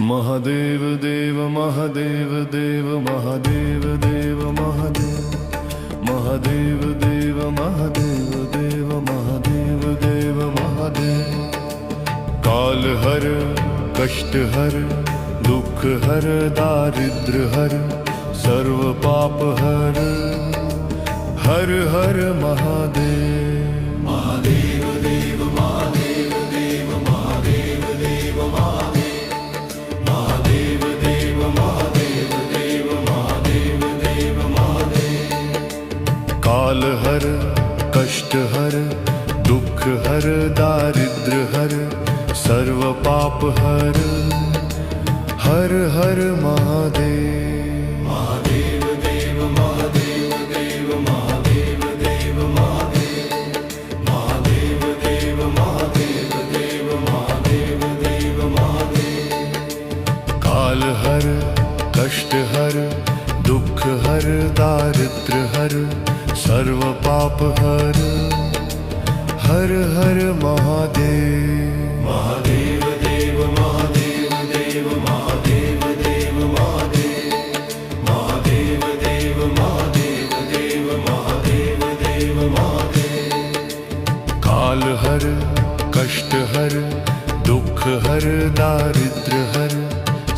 महादेव देव महादेव देव महादेव देव महादेव महादेव देव महादेव देव महादेव देव महादेव। काल हर कष्ट हर दुख हर दारिद्र हर सर्व पाप हर हर हर महादेव। महादेव देव महादेव देव महादेव देव महादेव देव महादेव देव महादेव देव महादेव। काल हर कष्ट हर दुख हर दारिद्र हर सर्व पाप हर हर हर महादेव। महादेव देव महादेव देव महादेव देव महादेव देव महादेव देव महादेव देव महादेव। काल हर कष्ट हर दुख हर दारिद्र हर सर्व पाप हर हर हर महादेव। महादेव देव महादेव देव महादेव देव महादेव देव महादेव देव महादेव देव महादेव। काल हर कष्ट हर दुख हर दारिद्र हर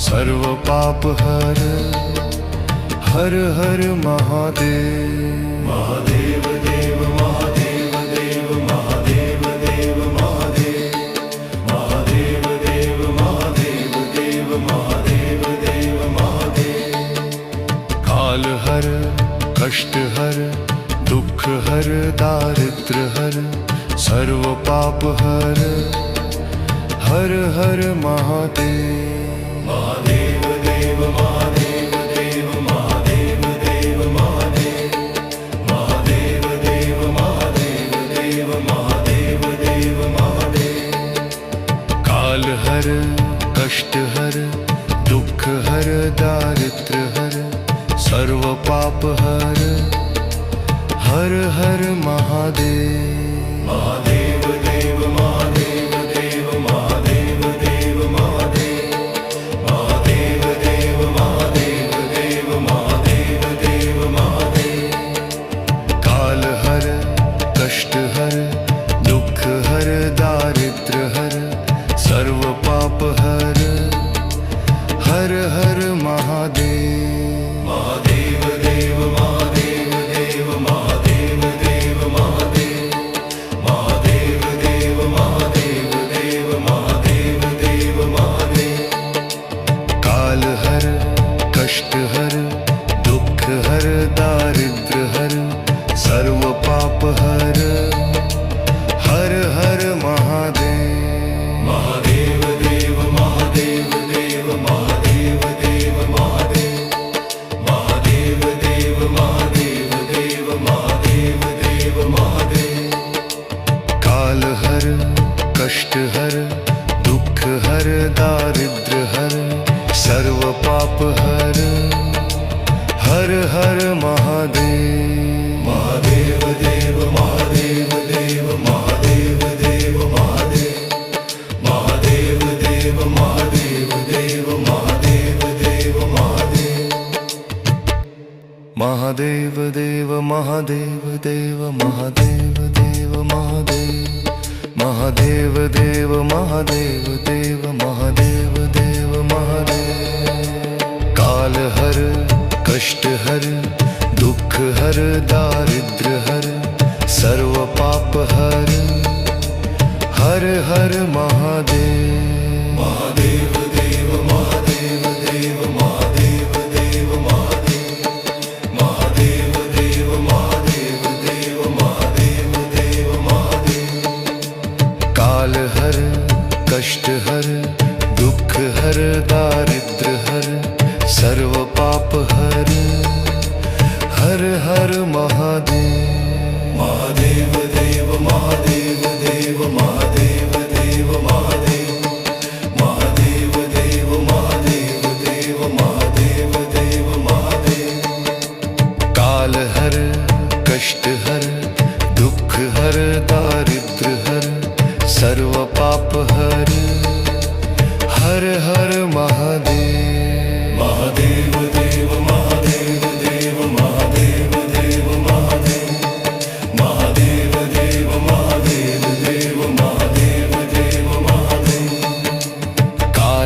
सर्व पाप हर हर हर महादेव। महादेव देव महादेव देव महादेव देव महादेव देव महादेव देव महादेव देव महादेव। काल हर कष्ट हर दुख हर दारिद्र हर सर्व पाप हर हर हर महादेव। महादेव देव महादेव देव महादेव देव महादेव देव महादेव देव महादेव देव महादेव। काल हर कष्ट हर दुख हर दारिद्र हर सर्व पाप हर हर हर महादेव। महादेव देव महादेव देव महादेव देव महादेव देव महादेव देव महादेव देव महादेव। काल हर कष्ट हर दुख हर दारिद्र हर सर्व पाप हर हर हर महादेव। महादेव देव महादेव देव महादेव देव महादेव देव महादेव देव महादेव देव महादेव। काल हर कष्ट हर दुख हर दारिद्र हर सर्व पाप हर हर हर महादेव। महादेव देव महादेव देव महादेव देव महादेव देव महादेव देव महादेव देव महादेव। काल हर कष्ट हर दुख हर दारिद्र हर सर्व पाप हर हर हर महादेव। महादेव देव महादेव देव महादेव देव महादेव देव महादेव देव महादेव देव महादेव। महादेव देव महादेव देव महादेव देव महादेव देव महादेव देव महादेव देव महादेव। काल हर कष्ट हर दुख हर दारिद्र हर सर्व पाप हर हर हर महादेव। महादेव देव महादेव देव महादेव देव महादेव देव महादेव देव महादेव देव महादेव। काल हर कष्ट हर दुख हर दारिद्र हर सर्व पाप हर हर हर महादेव। महादेव देव महादेव देव महादेव देव महादेव देव महादेव देव महादेव देव महादेव। काल हर कष्ट हर दुख हर दारिद्र हर सर्व पाप हर हर हर महादेव।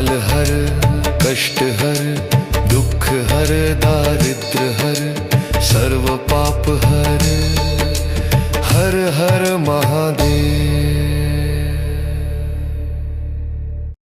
काल हर कष्ट हर दुख हर दारिद्र हर सर्व पाप हर हर हर महादेव।